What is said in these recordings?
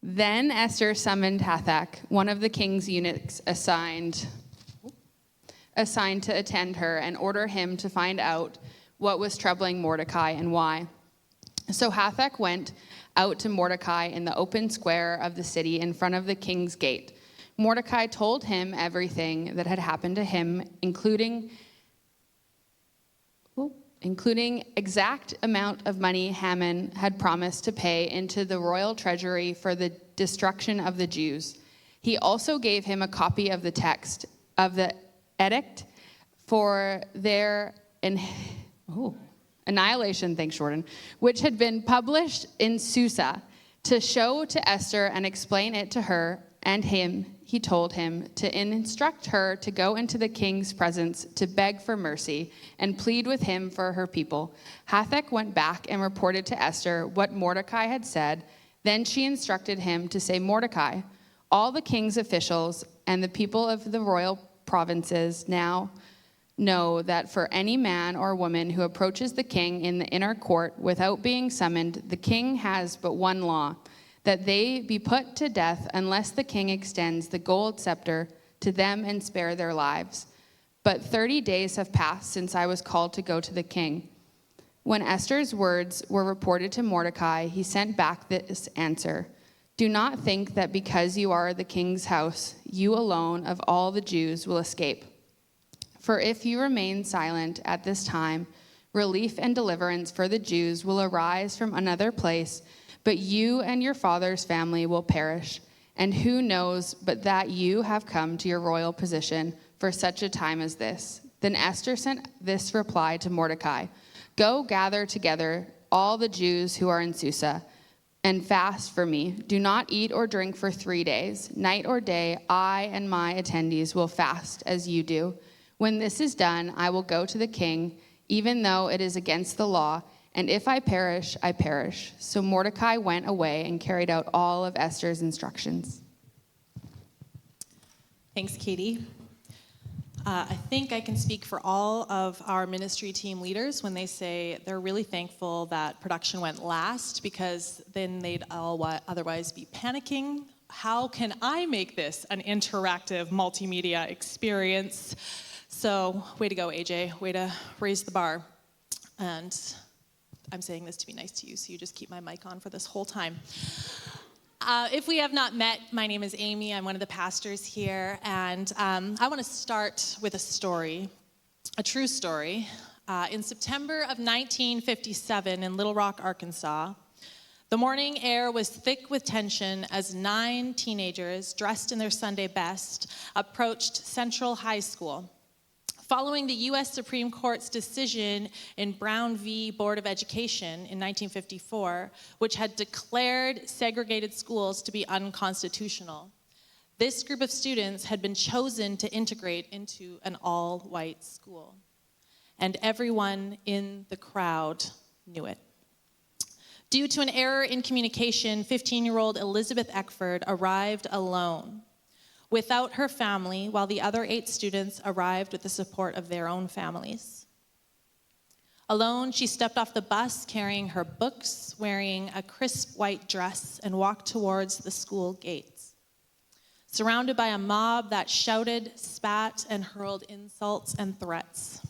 Then Esther summoned Hathach, one of the king's eunuchs assigned to attend her, and order him to find out what was troubling Mordecai and why. So Hathach went out to Mordecai in the open square of the city in front of the king's gate. Mordecai told him everything that had happened to him, including exact amount of money Haman had promised to pay into the royal treasury for the destruction of the Jews. He also gave him a copy of the text of the edict for their annihilation, thanks Jordan, which had been published in Susa, to show to Esther and explain it to her and him. He told him to instruct her to go into the king's presence to beg for mercy and plead with him for her people. Hathach went back and reported to Esther what Mordecai had said. Then she instructed him to say, Mordecai, all the king's officials and the people of the royal provinces now know that for any man or woman who approaches the king in the inner court without being summoned, the king has but one law, that they be put to death unless the king extends the gold scepter to them and spare their lives. But 30 days have passed since I was called to go to the king. When Esther's words were reported to Mordecai, he sent back this answer. Do not think that because you are the king's house, you alone of all the Jews will escape. For if you remain silent at this time, relief and deliverance for the Jews will arise from another place, but you and your father's family will perish. And who knows but that you have come to your royal position for such a time as this? Then Esther sent this reply to Mordecai. Go gather together all the Jews who are in Susa and fast for me. Do not eat or drink for 3 days. Night or day, I and my attendees will fast as you do. When this is done, I will go to the king, even though it is against the law, and if I perish, I perish. So Mordecai went away and carried out all of Esther's instructions. Thanks, Katie. I think I can speak for all of our ministry team leaders when they say they're really thankful that production went last, because then they'd all otherwise be panicking. How can I make this an interactive multimedia experience? So way to go, AJ. Way to raise the bar. And I'm saying this to be nice to you, so you just keep my mic on for this whole time. If we have not met, my name is Amy. I'm one of the pastors here, and I want to start with a story, a true story. In September of 1957 in Little Rock, Arkansas, the morning air was thick with tension as 9 teenagers, dressed in their Sunday best, approached Central High School. Following the U.S. Supreme Court's decision in Brown v. Board of Education in 1954, which had declared segregated schools to be unconstitutional, this group of students had been chosen to integrate into an all-white school. And everyone in the crowd knew it. Due to an error in communication, 15-year-old Elizabeth Eckford arrived alone, without her family, while the other 8 students arrived with the support of their own families. Alone, she stepped off the bus carrying her books, wearing a crisp white dress, and walked towards the school gates. Surrounded by a mob that shouted, spat, and hurled insults and threats.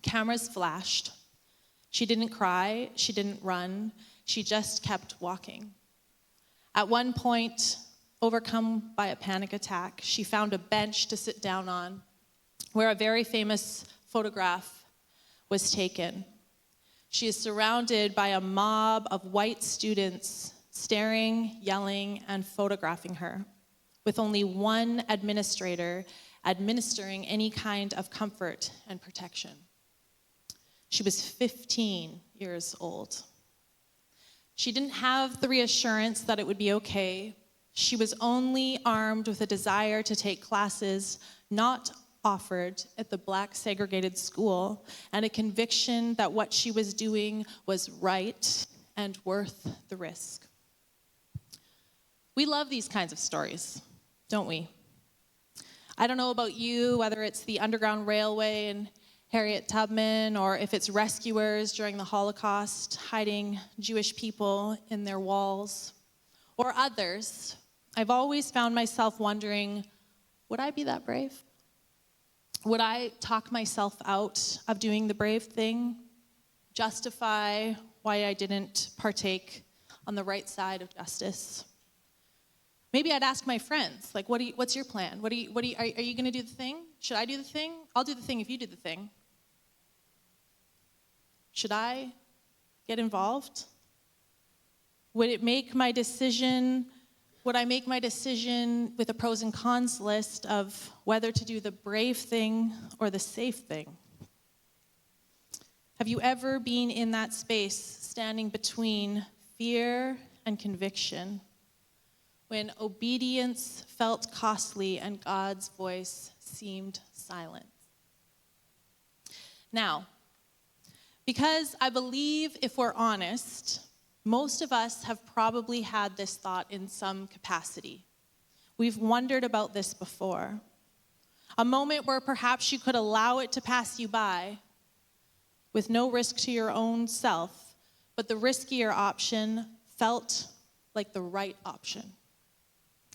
Cameras flashed. She didn't cry, she didn't run, she just kept walking. At one point, overcome by a panic attack, she found a bench to sit down on, where a very famous photograph was taken. She is surrounded by a mob of white students staring, yelling, and photographing her, with only one administrator administering any kind of comfort and protection. She was 15 years old. She didn't have the reassurance that it would be okay. She was only armed with a desire to take classes not offered at the Black segregated school, and a conviction that what she was doing was right and worth the risk. We love these kinds of stories, don't we? I don't know about you, whether it's the Underground Railway and Harriet Tubman, or if it's rescuers during the Holocaust hiding Jewish people in their walls, or others, I've always found myself wondering, would I be that brave? Would I talk myself out of doing the brave thing? Justify why I didn't partake on the right side of justice? Maybe I'd ask my friends, like, what's your plan? Are you going to do the thing? Should I do the thing? I'll do the thing if you do the thing. Should I get involved? Would I make my decision with a pros and cons list of whether to do the brave thing or the safe thing? Have you ever been in that space, standing between fear and conviction, when obedience felt costly and God's voice seemed silent? Now, because I believe if we're honest, most of us have probably had this thought in some capacity. We've wondered about this before. A moment where perhaps you could allow it to pass you by with no risk to your own self, but the riskier option felt like the right option.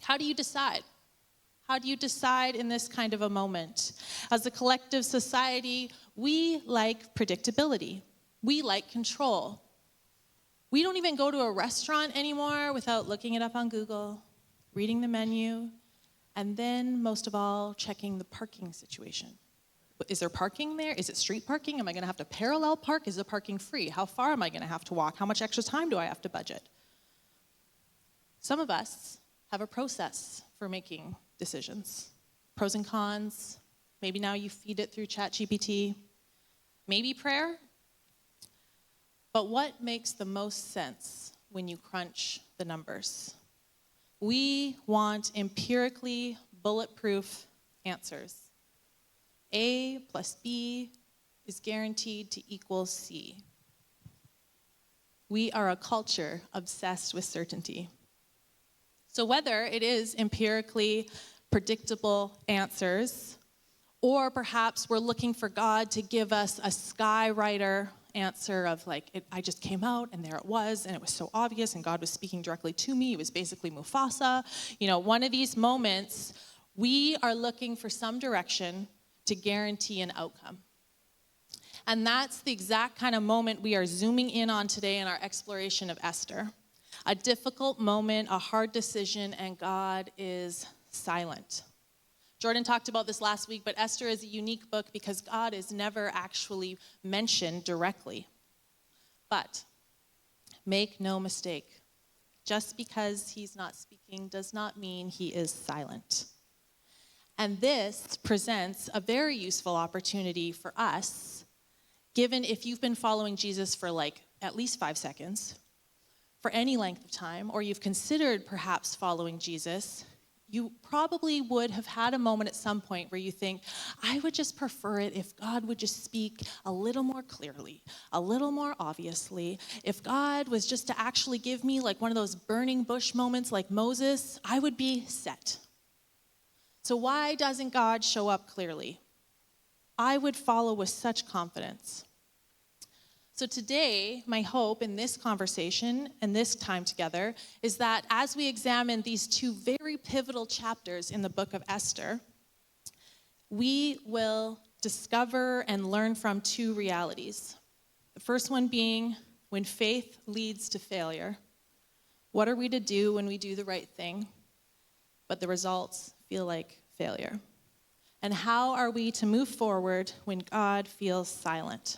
How do you decide? How do you decide in this kind of a moment? As a collective society, we like predictability. We like control. We don't even go to a restaurant anymore without looking it up on Google, reading the menu, and then, most of all, checking the parking situation. Is there parking there? Is it street parking? Am I going to have to parallel park? Is the parking free? How far am I going to have to walk? How much extra time do I have to budget? Some of us have a process for making decisions. Pros and cons. Maybe now you feed it through ChatGPT. Maybe prayer. But what makes the most sense when you crunch the numbers? We want empirically bulletproof answers. A plus B is guaranteed to equal C. We are a culture obsessed with certainty. So whether it is empirically predictable answers, or perhaps we're looking for God to give us a skywriter answer of I just came out and there it was, and it was so obvious, and God was speaking directly to me. It was basically Mufasa. One of these moments, we are looking for some direction to guarantee an outcome. And that's the exact kind of moment we are zooming in on today in our exploration of Esther. A difficult moment, a hard decision, and God is silent. Jordan talked about this last week, but Esther is a unique book because God is never actually mentioned directly. But make no mistake, just because he's not speaking does not mean he is silent. And this presents a very useful opportunity for us, given if you've been following Jesus for at least 5 seconds, for any length of time, or you've considered perhaps following Jesus, you probably would have had a moment at some point where you think, I would just prefer it if God would just speak a little more clearly, a little more obviously. If God was just to actually give me one of those burning bush moments like Moses, I would be set. So why doesn't God show up clearly? I would follow with such confidence. So today, my hope in this conversation and this time together is that as we examine these two very pivotal chapters in the book of Esther, we will discover and learn from two realities. The first one being when faith leads to failure. What are we to do when we do the right thing, but the results feel like failure? And how are we to move forward when God feels silent?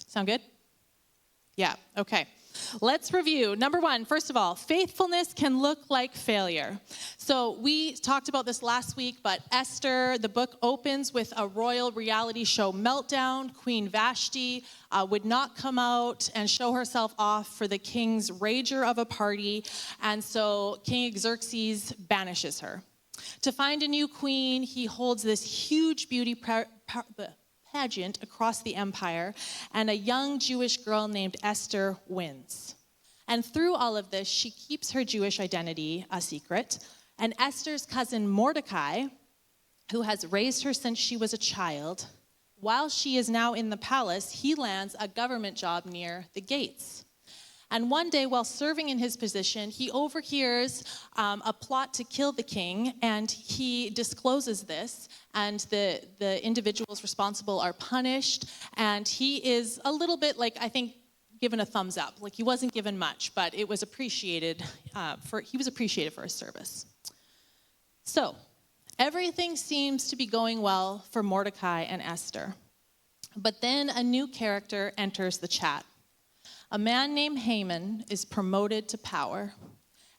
Sound good? Yeah, okay. Let's review. Number one, first of all, faithfulness can look like failure. So we talked about this last week, but Esther, the book opens with a royal reality show meltdown. Queen Vashti would not come out and show herself off for the king's rager of a party, and so King Xerxes banishes her. To find a new queen, he holds this huge beauty pageant across the empire, and a young Jewish girl named Esther wins. And through all of this, she keeps her Jewish identity a secret, and Esther's cousin Mordecai, who has raised her since she was a child, while she is now in the palace, he lands a government job near the gates. And one day, while serving in his position, he overhears a plot to kill the king, and he discloses this, and the individuals responsible are punished, and he is a little bit, like, I think, given a thumbs up. Like, he wasn't given much, but it was appreciated, he was appreciated for his service. So, everything seems to be going well for Mordecai and Esther. But then a new character enters the chat. A man named Haman is promoted to power,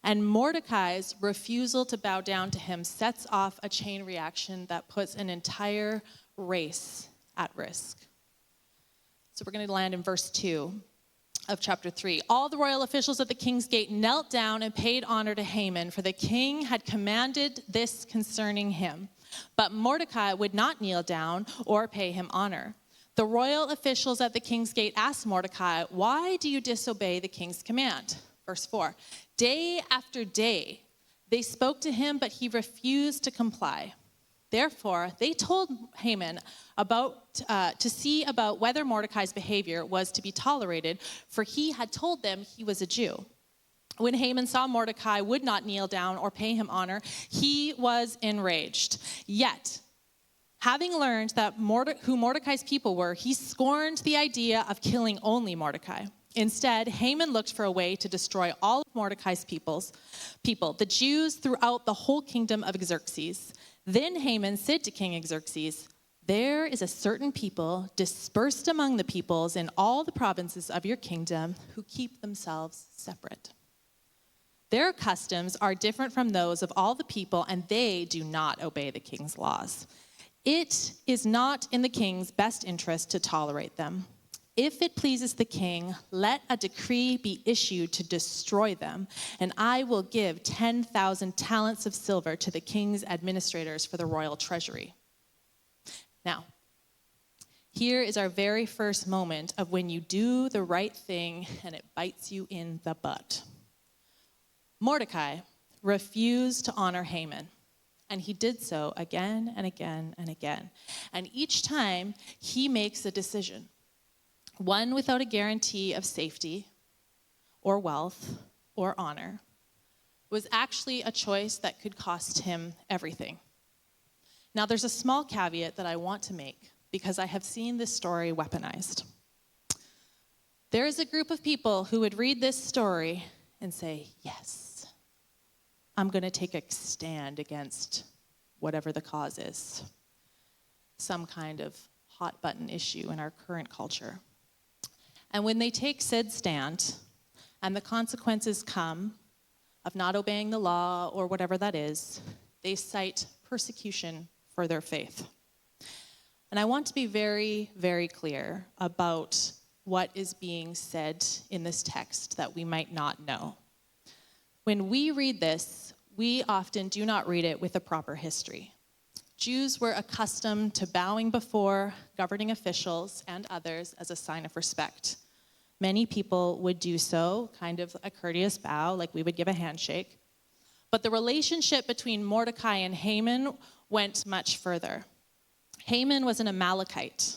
and Mordecai's refusal to bow down to him sets off a chain reaction that puts an entire race at risk. So we're going to land in verse 2 of chapter 3. All the royal officials at the king's gate knelt down and paid honor to Haman, for the king had commanded this concerning him. But Mordecai would not kneel down or pay him honor. The royal officials at the king's gate asked Mordecai, "Why do you disobey the king's command?" Verse 4. Day after day, they spoke to him, but he refused to comply. Therefore, they told Haman to see about whether Mordecai's behavior was to be tolerated, for he had told them he was a Jew. When Haman saw Mordecai would not kneel down or pay him honor, he was enraged. Yet, having learned that who Mordecai's people were, he scorned the idea of killing only Mordecai. Instead, Haman looked for a way to destroy all of Mordecai's people, the Jews throughout the whole kingdom of Xerxes. Then Haman said to King Xerxes, "There is a certain people dispersed among the peoples in all the provinces of your kingdom who keep themselves separate. Their customs are different from those of all the people, and they do not obey the king's laws. It is not in the king's best interest to tolerate them. If it pleases the king, let a decree be issued to destroy them, and I will give 10,000 talents of silver to the king's administrators for the royal treasury." Now, here is our very first moment of when you do the right thing and it bites you in the butt. Mordecai refused to honor Haman, and he did so again and again and again. And each time, he makes a decision. One without a guarantee of safety or wealth or honor was actually a choice that could cost him everything. Now, there's a small caveat that I want to make because I have seen this story weaponized. There is a group of people who would read this story and say, "Yes, I'm going to take a stand against whatever the cause is," some kind of hot button issue in our current culture. And when they take said stand, and the consequences come of not obeying the law or whatever that is, they cite persecution for their faith. And I want to be very, very clear about what is being said in this text that we might not know. When we read this, we often do not read it with a proper history. Jews were accustomed to bowing before governing officials and others as a sign of respect. Many people would do so, kind of a courteous bow, like we would give a handshake. But the relationship between Mordecai and Haman went much further. Haman was an Amalekite,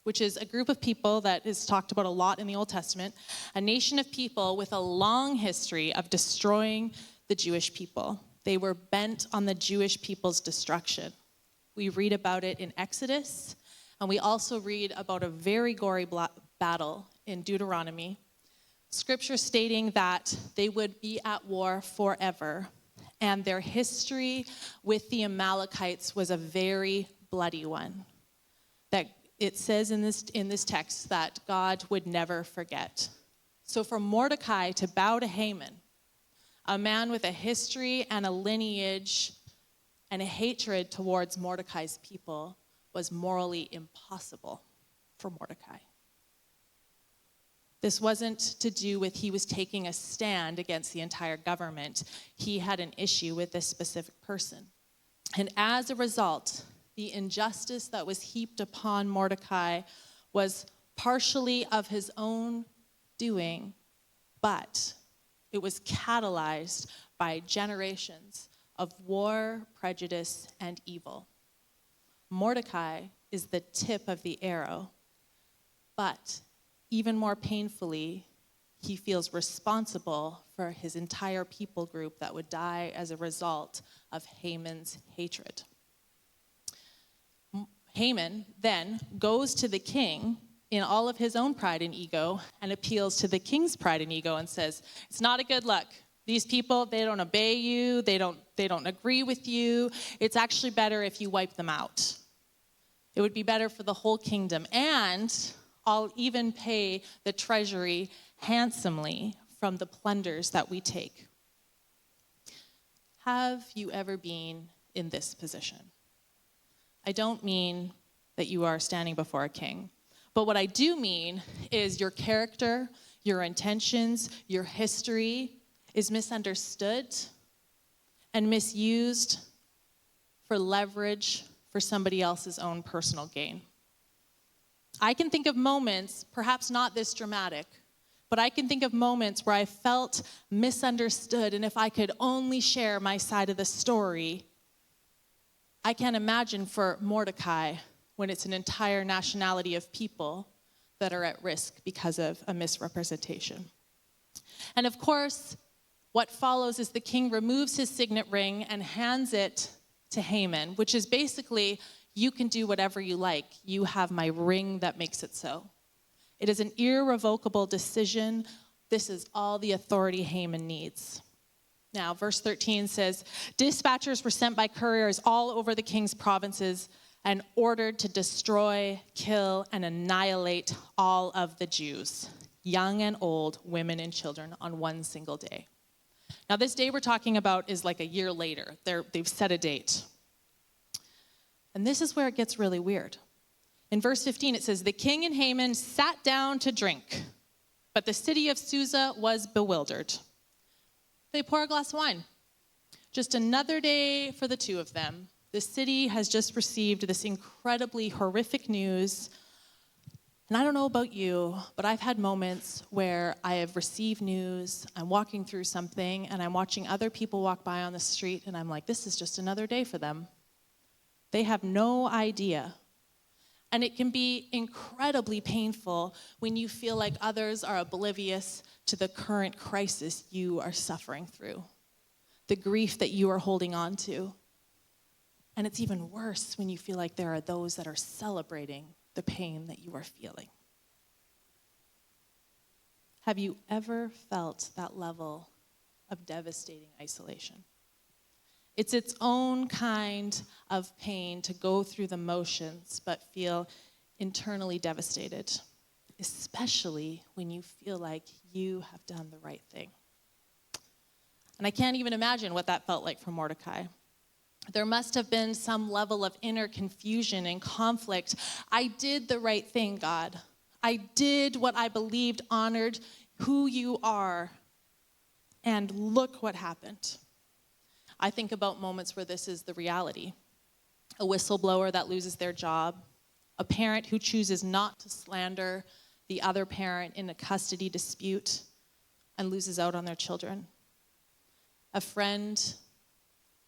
which is a group of people that is talked about a lot in the Old Testament, a nation of people with a long history of destroying the Jewish people. They were bent on the Jewish people's destruction. We read about it in Exodus, and we also read about a very gory battle in Deuteronomy, scripture stating that they would be at war forever, and their history with the Amalekites was a very bloody one. That it says in this text that God would never forget. So for Mordecai to bow to Haman, a man with a history and a lineage and a hatred towards Mordecai's people, was morally impossible for Mordecai. This wasn't to do with he was taking a stand against the entire government. He had an issue with this specific person. And as a result, the injustice that was heaped upon Mordecai was partially of his own doing, but it was catalyzed by generations of war, prejudice, and evil. Mordecai is the tip of the arrow, but even more painfully, he feels responsible for his entire people group that would die as a result of Haman's hatred. Haman then goes to the king in all of his own pride and ego and appeals to the king's pride and ego and says, it's not a good look. These people, they don't obey you. They don't agree with you. It's actually better if you wipe them out. It would be better for the whole kingdom. And I'll even pay the treasury handsomely from the plunders that we take. Have you ever been in this position? I don't mean that you are standing before a king. But what I do mean is your character, your intentions, your history is misunderstood and misused for leverage for somebody else's own personal gain. I can think of moments, perhaps not this dramatic, but I can think of moments where I felt misunderstood, and if I could only share my side of the story, I can't imagine for Mordecai when it's an entire nationality of people that are at risk because of a misrepresentation. And of course, what follows is the king removes his signet ring and hands it to Haman, which is basically, you can do whatever you like. You have my ring that makes it so. It is an irrevocable decision. This is all the authority Haman needs. Now, verse 13 says, dispatchers were sent by couriers all over the king's provinces and ordered to destroy, kill, and annihilate all of the Jews, young and old, women and children, on one single day. Now, this day we're talking about is like a year later. They've set a date. And this is where it gets really weird. In verse 15, it says, the king and Haman sat down to drink, but the city of Susa was bewildered. They pour a glass of wine. Just another day for the two of them. The city has just received this incredibly horrific news. And I don't know about you, but I've had moments where I have received news, I'm walking through something, and I'm watching other people walk by on the street, and I'm like, this is just another day for them. They have no idea. And it can be incredibly painful when you feel like others are oblivious to the current crisis you are suffering through, the grief that you are holding on to. And it's even worse when you feel like there are those that are celebrating the pain that you are feeling. Have you ever felt that level of devastating isolation? It's its own kind of pain to go through the motions but feel internally devastated, especially when you feel like you have done the right thing. And I can't even imagine what that felt like for Mordecai. There must have been some level of inner confusion and conflict. I did the right thing, God. I did what I believed honored who you are. And look what happened. I think about moments where this is the reality. A whistleblower that loses their job. A parent who chooses not to slander the other parent in a custody dispute and loses out on their children. A friend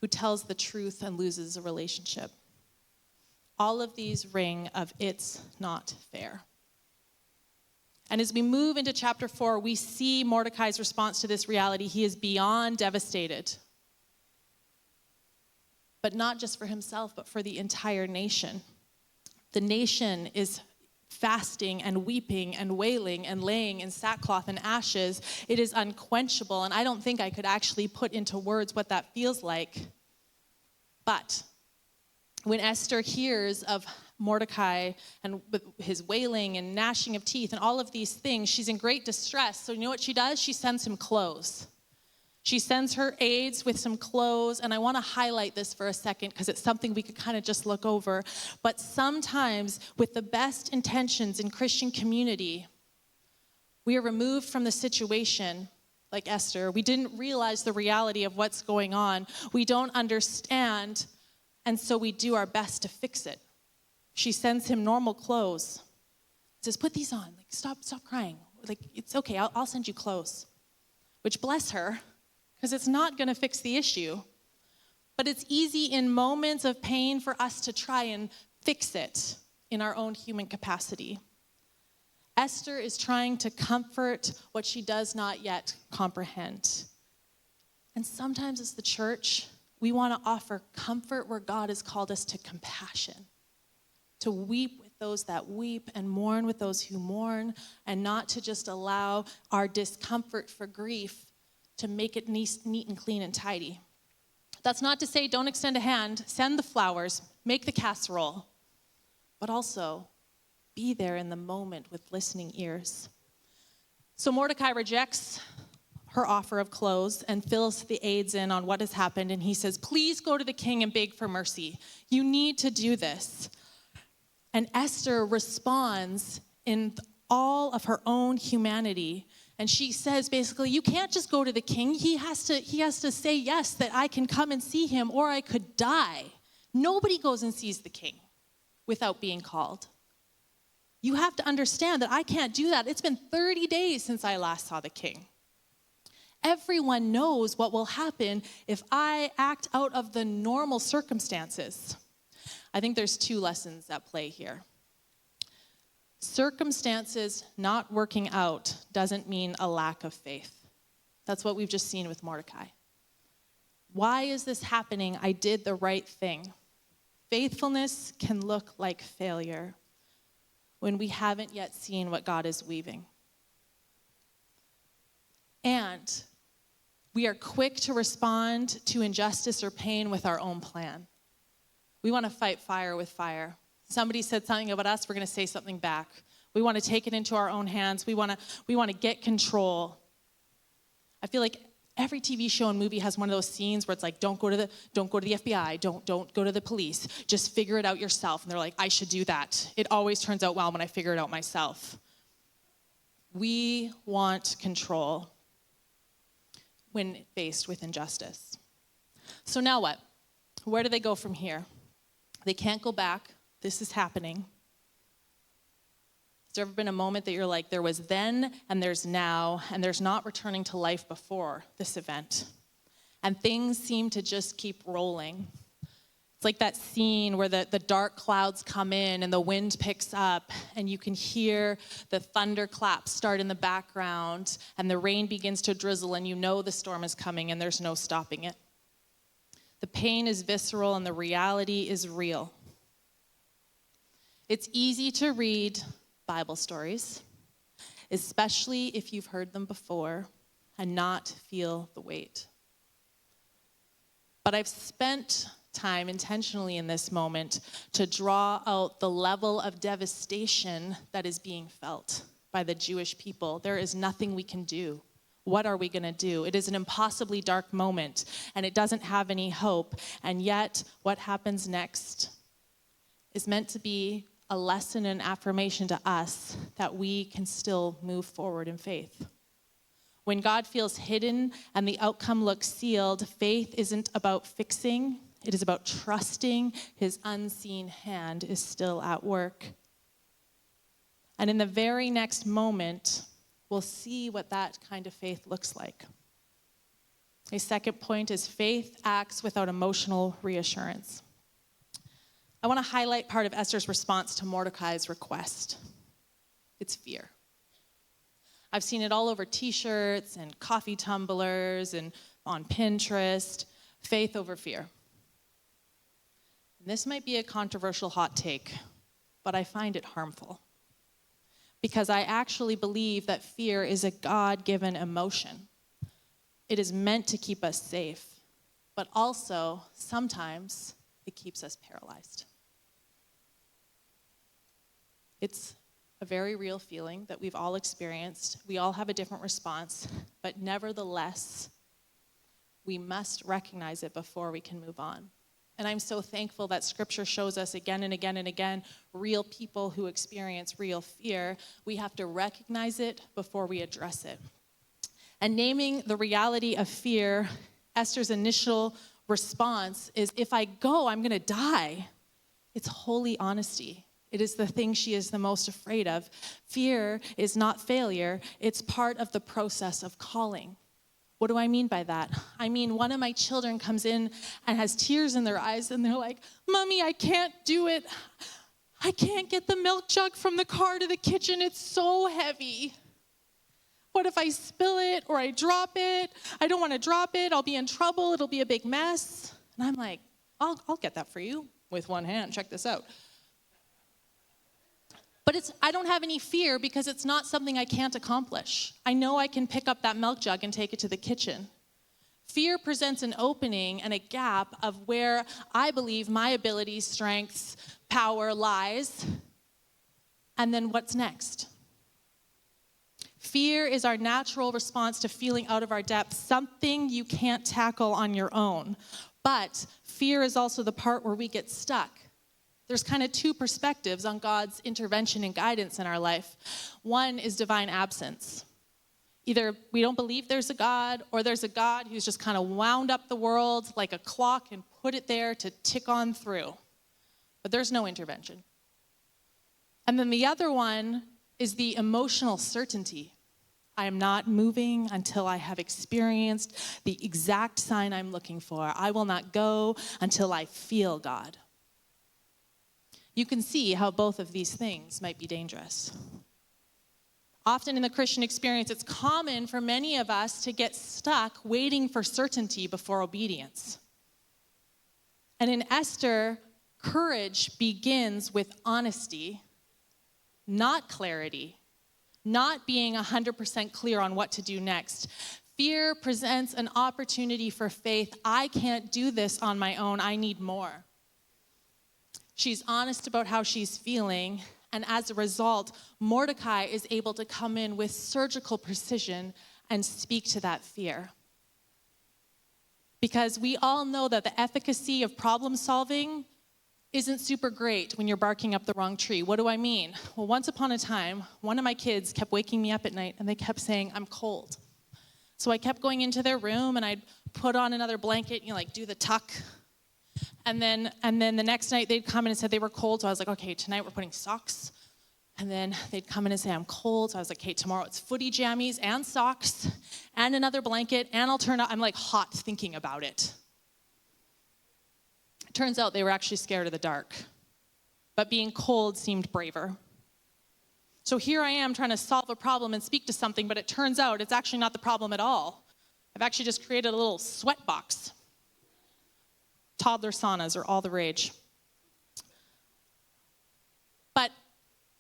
who tells the truth and loses a relationship. All of these ring of it's not fair. And as we move into chapter 4, we see Mordecai's response to this reality. He is beyond devastated. But not just for himself, but for the entire nation. The nation is fasting and weeping and wailing and laying in sackcloth and ashes. It is unquenchable, and I don't think I could actually put into words what that feels like. But when Esther hears of Mordecai and his wailing and gnashing of teeth and all of these things, she's in great distress. So you know what she does? She sends him clothes. She sends her aides with some clothes, and I want to highlight this for a second because it's something we could kind of just look over. But sometimes, with the best intentions in Christian community, we are removed from the situation like Esther. We didn't realize the reality of what's going on. We don't understand, and so we do our best to fix it. She sends him normal clothes. Says, put these on. Like, stop crying. Like, it's okay, I'll send you clothes. Which, bless her, because it's not going to fix the issue. But it's easy in moments of pain for us to try and fix it in our own human capacity. Esther is trying to comfort what she does not yet comprehend. And sometimes as the church, we want to offer comfort where God has called us to compassion, to weep with those that weep and mourn with those who mourn, and not to just allow our discomfort for grief to make it neat and clean and tidy. That's not to say don't extend a hand, send the flowers, make the casserole, but also be there in the moment with listening ears. So Mordecai rejects her offer of clothes and fills the aides in on what has happened, and he says, please go to the king and beg for mercy. You need to do this. And Esther responds in all of her own humanity. And she says, basically, you can't just go to the king. He has to say yes, that I can come and see him, or I could die. Nobody goes and sees the king without being called. You have to understand that I can't do that. It's been 30 days since I last saw the king. Everyone knows what will happen if I act out of the normal circumstances. I think there's two lessons at play here. Circumstances not working out doesn't mean a lack of faith. That's what we've just seen with Mordecai. Why is this happening? I did the right thing. Faithfulness can look like failure when we haven't yet seen what God is weaving. And we are quick to respond to injustice or pain with our own plan. We want to fight fire with fire. Somebody said something about us, we're going to say something back. We want to take it into our own hands. We want to get control. I feel like every TV show and movie has one of those scenes where it's like, don't go to the FBI, don't go to the police. Just figure it out yourself. And they're like, I should do that. It always turns out well when I figure it out myself. We want control when faced with injustice. So now what? Where do they go from here? They can't go back. This is happening. Has there ever been a moment that you're like, there was then and there's now, and there's not returning to life before this event? And things seem to just keep rolling. It's like that scene where the dark clouds come in and the wind picks up and you can hear the thunderclaps start in the background and the rain begins to drizzle and you know the storm is coming and there's no stopping it. The pain is visceral and the reality is real. It's easy to read Bible stories, especially if you've heard them before, and not feel the weight. But I've spent time intentionally in this moment to draw out the level of devastation that is being felt by the Jewish people. There is nothing we can do. What are we going to do? It is an impossibly dark moment, and it doesn't have any hope. And yet, what happens next is meant to be a lesson and affirmation to us that we can still move forward in faith. When God feels hidden and the outcome looks sealed, faith isn't about fixing. It is about trusting his unseen hand is still at work. And in the very next moment, we'll see what that kind of faith looks like. A second point is faith acts without emotional reassurance. I want to highlight part of Esther's response to Mordecai's request. It's fear. I've seen it all over t-shirts and coffee tumblers and on Pinterest. Faith over fear. And this might be a controversial hot take, but I find it harmful. Because I actually believe that fear is a God-given emotion. It is meant to keep us safe, but also sometimes it keeps us paralyzed. It's a very real feeling that we've all experienced. We all have a different response, but nevertheless, we must recognize it before we can move on. And I'm so thankful that Scripture shows us again and again and again real people who experience real fear. We have to recognize it before we address it. And naming the reality of fear, Esther's initial response is, if I go, I'm going to die. It's holy honesty. It is the thing she is the most afraid of. Fear is not failure. It's part of the process of calling. What do I mean by that? I mean, one of my children comes in and has tears in their eyes and they're like, Mommy, I can't do it. I can't get the milk jug from the car to the kitchen. It's so heavy. What if I spill it or I drop it? I don't want to drop it. I'll be in trouble. It'll be a big mess. And I'm like, I'll get that for you with one hand. Check this out. But I don't have any fear because it's not something I can't accomplish. I know I can pick up that milk jug and take it to the kitchen. Fear presents an opening and a gap of where I believe my abilities, strengths, power lies. And then what's next? Fear is our natural response to feeling out of our depth, something you can't tackle on your own. But fear is also the part where we get stuck. There's kind of two perspectives on God's intervention and guidance in our life. One is divine absence. Either we don't believe there's a God, or there's a God who's just kind of wound up the world like a clock and put it there to tick on through. But there's no intervention. And then the other one is the emotional certainty. I am not moving until I have experienced the exact sign I'm looking for. I will not go until I feel God. You can see how both of these things might be dangerous. Often in the Christian experience, it's common for many of us to get stuck waiting for certainty before obedience. And in Esther, courage begins with honesty, not clarity, not being 100% clear on what to do next. Fear presents an opportunity for faith. I can't do this on my own. I need more. She's honest about how she's feeling, and as a result, Mordecai is able to come in with surgical precision and speak to that fear. Because we all know that the efficacy of problem solving isn't super great when you're barking up the wrong tree. What do I mean? Well, once upon a time, one of my kids kept waking me up at night and they kept saying, I'm cold. So I kept going into their room and I'd put on another blanket, do the tuck. And then the next night they'd come in and said they were cold. So I was like, okay, tonight we're putting socks. And then they'd come in and say, I'm cold. So I was like, okay, tomorrow it's footy jammies and socks and another blanket. And I'll turn out, I'm like hot thinking about it. Turns out they were actually scared of the dark, but being cold seemed braver. So here I am trying to solve a problem and speak to something, but it turns out it's actually not the problem at all. I've actually just created a little sweat box. Toddler saunas are all the rage. But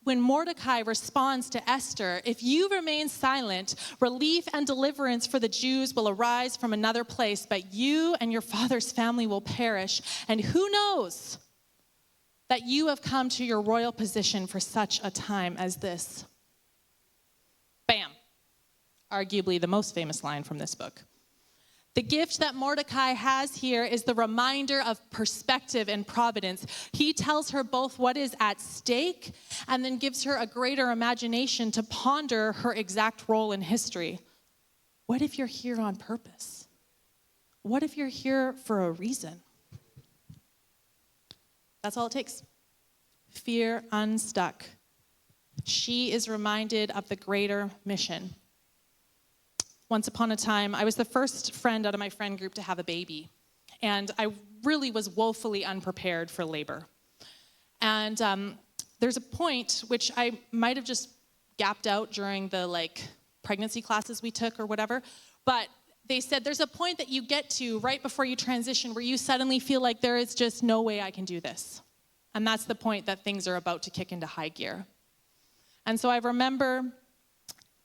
when Mordecai responds to Esther, if you remain silent, relief and deliverance for the Jews will arise from another place, but you and your father's family will perish. And who knows that you have come to your royal position for such a time as this? Bam. Arguably the most famous line from this book. The gift that Mordecai has here is the reminder of perspective and providence. He tells her both what is at stake and then gives her a greater imagination to ponder her exact role in history. What if you're here on purpose? What if you're here for a reason? That's all it takes. Fear unstuck. She is reminded of the greater mission. Once upon a time, I was the first friend out of my friend group to have a baby. And I really was woefully unprepared for labor. And there's a point which I might have just gapped out during the pregnancy classes we took or whatever. But they said there's a point that you get to right before you transition where you suddenly feel like there is just no way I can do this. And that's the point that things are about to kick into high gear. And so I remember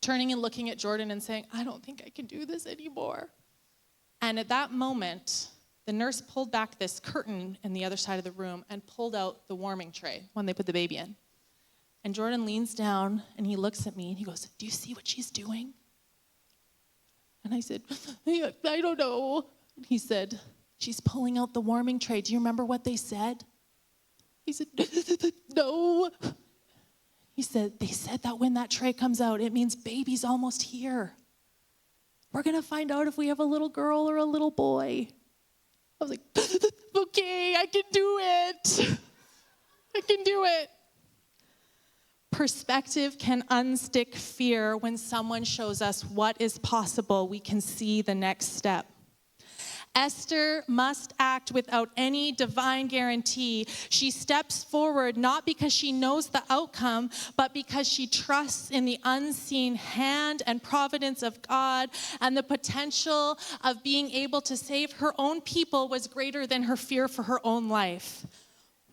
turning and looking at Jordan and saying, I don't think I can do this anymore. And at that moment, the nurse pulled back this curtain in the other side of the room and pulled out the warming tray when they put the baby in. And Jordan leans down and he looks at me and he goes, do you see what she's doing? And I said, I don't know. And he said, she's pulling out the warming tray. Do you remember what they said? He said, no. He said, they said that when that tray comes out, it means baby's almost here. We're going to find out if we have a little girl or a little boy. I was like, okay, I can do it. I can do it. Perspective can unstick fear when someone shows us what is possible. We can see the next step. Esther must act without any divine guarantee. She steps forward not because she knows the outcome, but because she trusts in the unseen hand and providence of God, and the potential of being able to save her own people was greater than her fear for her own life.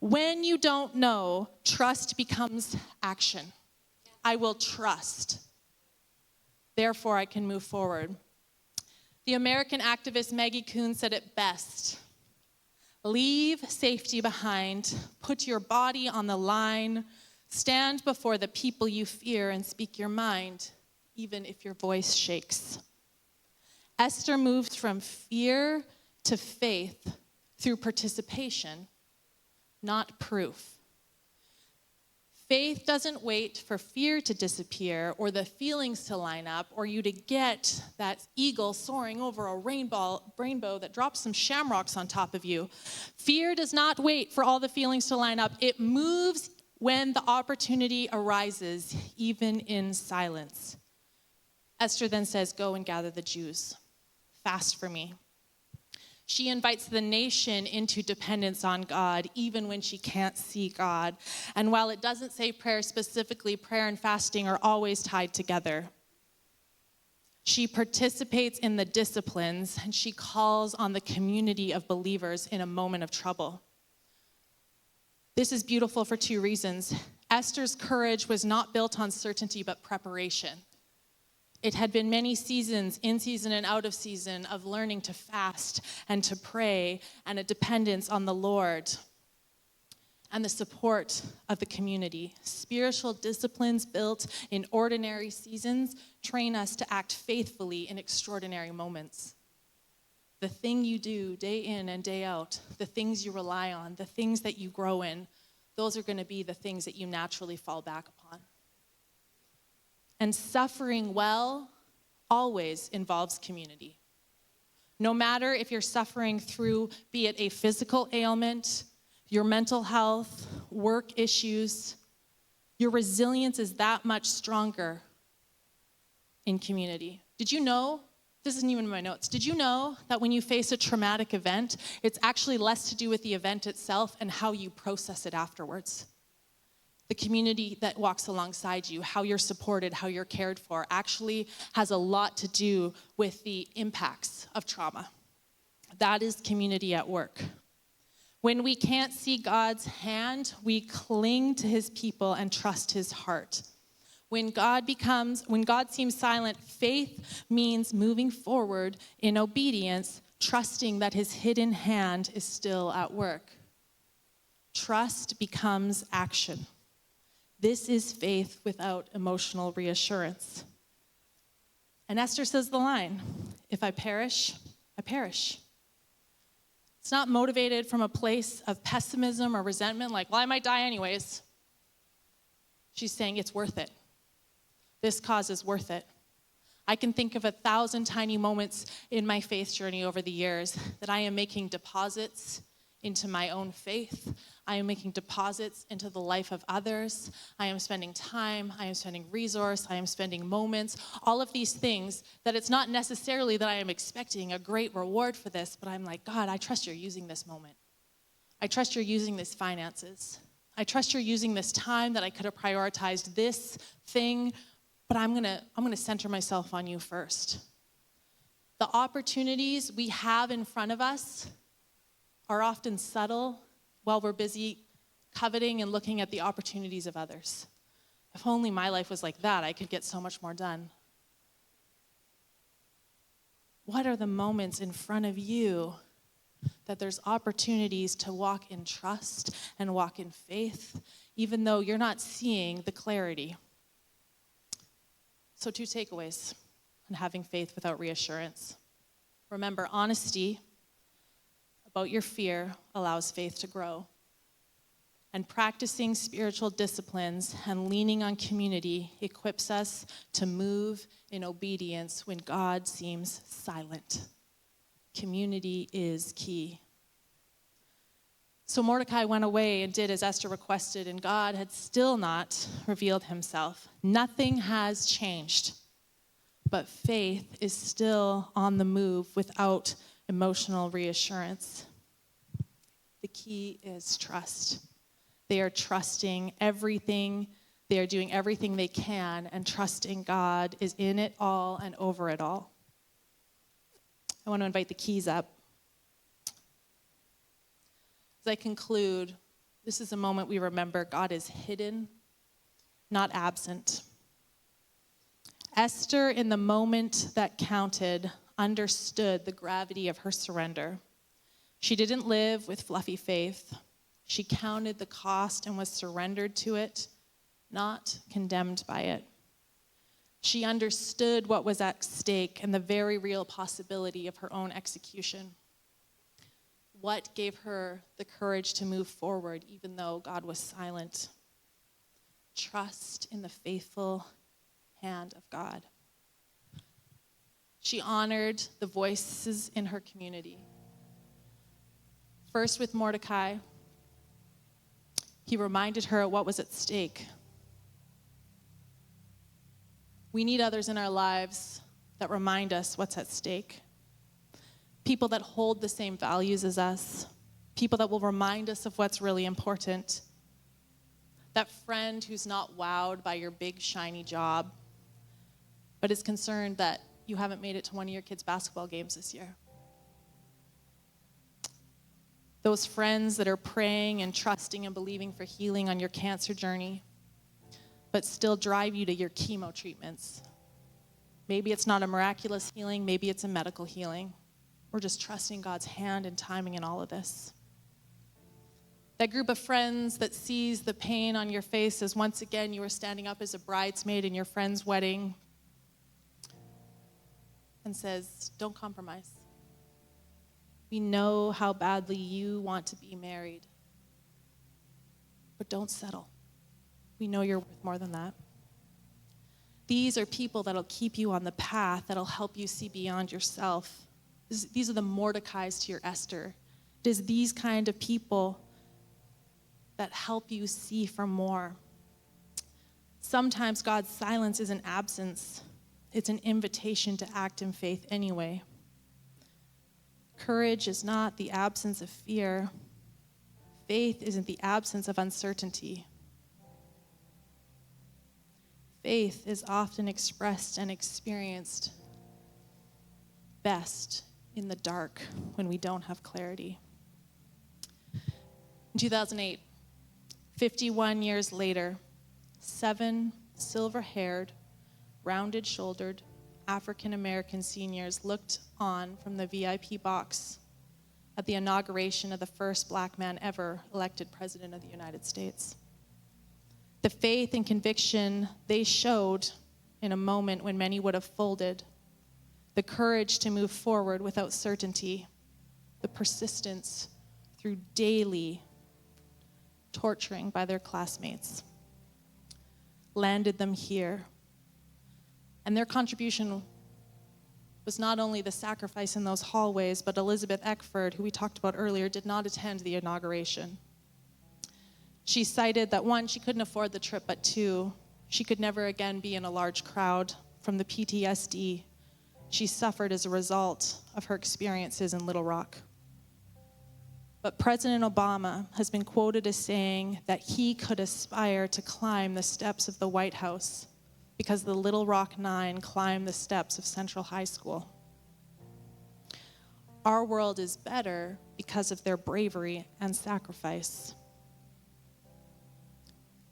When you don't know, trust becomes action. I will trust. Therefore, I can move forward. The American activist Maggie Kuhn said it best. Leave safety behind, put your body on the line, stand before the people you fear and speak your mind, even if your voice shakes. Esther moved from fear to faith through participation, not proof. Faith doesn't wait for fear to disappear or the feelings to line up or you to get that eagle soaring over a rainbow that drops some shamrocks on top of you. Fear does not wait for all the feelings to line up. It moves when the opportunity arises, even in silence. Esther then says, "Go and gather the Jews. Fast for me." She invites the nation into dependence on God, even when she can't see God. And while it doesn't say prayer specifically, prayer and fasting are always tied together. She participates in the disciplines, and she calls on the community of believers in a moment of trouble. This is beautiful for two reasons. Esther's courage was not built on certainty, but preparation. It had been many seasons, in season and out of season, of learning to fast and to pray and a dependence on the Lord and the support of the community. Spiritual disciplines built in ordinary seasons train us to act faithfully in extraordinary moments. The thing you do day in and day out, the things you rely on, the things that you grow in, those are going to be the things that you naturally fall back upon. And suffering well always involves community. No matter if you're suffering through, be it a physical ailment, your mental health, work issues, your resilience is that much stronger in community. Did you know, this isn't even in my notes, did you know that when you face a traumatic event, it's actually less to do with the event itself and how you process it afterwards? The community that walks alongside you, how you're supported, how you're cared for, actually has a lot to do with the impacts of trauma. That is community at work. When we can't see God's hand, we cling to his people and trust his heart. When God seems silent, faith means moving forward in obedience, trusting that his hidden hand is still at work. Trust becomes action. This is faith without emotional reassurance. And Esther says the line, "If I perish, I perish." It's not motivated from a place of pessimism or resentment, like, well, I might die anyways. She's saying it's worth it. This cause is worth it. I can think of 1,000 tiny moments in my faith journey over the years that I am making deposits into my own faith. I am making deposits into the life of others. I am spending time. I am spending resource. I am spending moments. All of these things that it's not necessarily that I am expecting a great reward for this, but I'm like, God, I trust you're using this moment. I trust you're using this finances. I trust you're using this time that I could have prioritized this thing, but I'm gonna center myself on you first. The opportunities we have in front of us are often subtle while we're busy coveting and looking at the opportunities of others. If only my life was like that, I could get so much more done. What are the moments in front of you that there's opportunities to walk in trust and walk in faith, even though you're not seeing the clarity? So 2 takeaways on having faith without reassurance. Remember, honesty about your fear allows faith to grow. And practicing spiritual disciplines and leaning on community equips us to move in obedience when God seems silent. Community is key. So Mordecai went away and did as Esther requested, and God had still not revealed himself. Nothing has changed, but faith is still on the move without emotional reassurance. The key is trust. They are trusting everything. They are doing everything they can, and trusting God is in it all and over it all. I want to invite the keys up. As I conclude, this is a moment we remember God is hidden, not absent. Esther, in the moment that counted, understood the gravity of her surrender. She didn't live with fluffy faith. She counted the cost and was surrendered to it, not condemned by it. She understood what was at stake and the very real possibility of her own execution. What gave her the courage to move forward even though God was silent? Trust in the faithful hand of God. She honored the voices in her community. First with Mordecai, he reminded her what was at stake. We need others in our lives that remind us what's at stake. People that hold the same values as us. People that will remind us of what's really important. That friend who's not wowed by your big, shiny job, but is concerned that you haven't made it to one of your kids' basketball games this year. Those friends that are praying and trusting and believing for healing on your cancer journey, but still drive you to your chemo treatments. Maybe it's not a miraculous healing, maybe it's a medical healing. We're just trusting God's hand and timing in all of this. That group of friends that sees the pain on your face as once again you are standing up as a bridesmaid in your friend's wedding and says, don't compromise. We know how badly you want to be married, but don't settle. We know you're worth more than that. These are people that'll keep you on the path, that'll help you see beyond yourself. These are the Mordecais to your Esther. It is these kind of people that help you see for more. Sometimes God's silence is an absence. It's an invitation to act in faith anyway. Courage is not the absence of fear. Faith isn't the absence of uncertainty. Faith is often expressed and experienced best in the dark when we don't have clarity. In 2008, 51 years later, 7 silver-haired, rounded-shouldered African-American seniors looked on from the VIP box at the inauguration of the first black man ever elected president of the United States. The faith and conviction they showed in a moment when many would have folded, the courage to move forward without certainty, the persistence through daily torturing by their classmates, landed them here. And their contribution was not only the sacrifice in those hallways, but Elizabeth Eckford, who we talked about earlier, did not attend the inauguration. She cited that 1, she couldn't afford the trip, but 2, she could never again be in a large crowd from the PTSD she suffered as a result of her experiences in Little Rock. But President Obama has been quoted as saying that he could aspire to climb the steps of the White House because the Little Rock 9 climbed the steps of Central High School. Our world is better because of their bravery and sacrifice.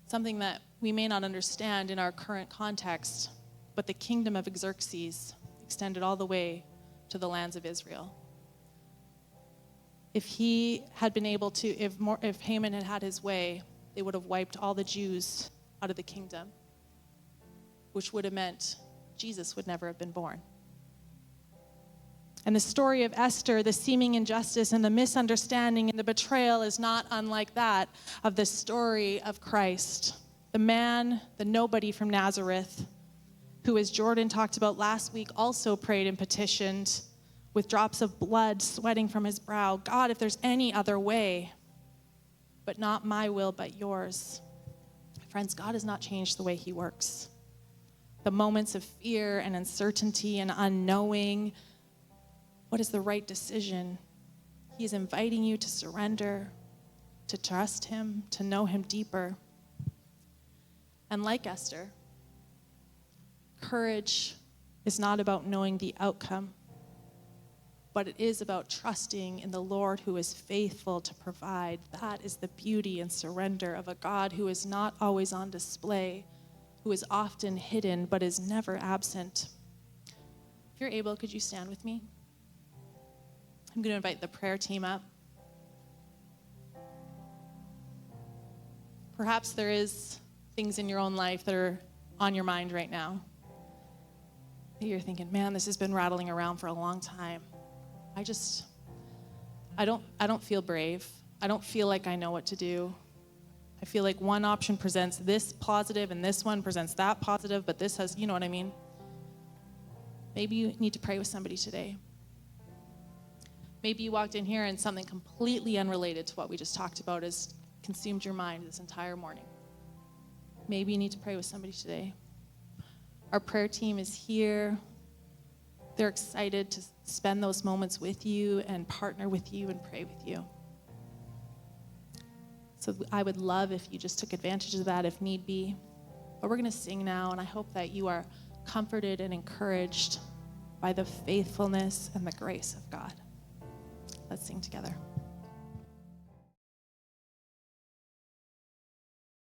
Something that we may not understand in our current context, but the kingdom of Xerxes extended all the way to the lands of Israel. If he had been able to, if Haman had had his way, they would have wiped all the Jews out of the kingdom, which would have meant Jesus would never have been born. And the story of Esther, the seeming injustice and the misunderstanding and the betrayal is not unlike that of the story of Christ. The man, the nobody from Nazareth, who, as Jordan talked about last week, also prayed and petitioned with drops of blood sweating from his brow, God, if there's any other way, but not my will, but yours. Friends, God has not changed the way he works. The moments of fear and uncertainty and unknowing, what is the right decision. He's inviting you to surrender, to trust him, to know him deeper. And like Esther, courage is not about knowing the outcome, but it is about trusting in the Lord who is faithful to provide. That is the beauty and surrender of a God who is not always on display, who is often hidden, but is never absent. If you're able, could you stand with me? I'm going to invite the prayer team up. Perhaps there is things in your own life that are on your mind right now. You're thinking, man, this has been rattling around for a long time. I don't feel brave. I don't feel like I know what to do. I feel like one option presents this positive and this one presents that positive, but this has, you know what I mean? Maybe you need to pray with somebody today. Maybe you walked in here and something completely unrelated to what we just talked about has consumed your mind this entire morning. Maybe you need to pray with somebody today. Our prayer team is here. They're excited to spend those moments with you and partner with you and pray with you. So I would love if you just took advantage of that if need be. But we're going to sing now, and I hope that you are comforted and encouraged by the faithfulness and the grace of God. Let's sing together.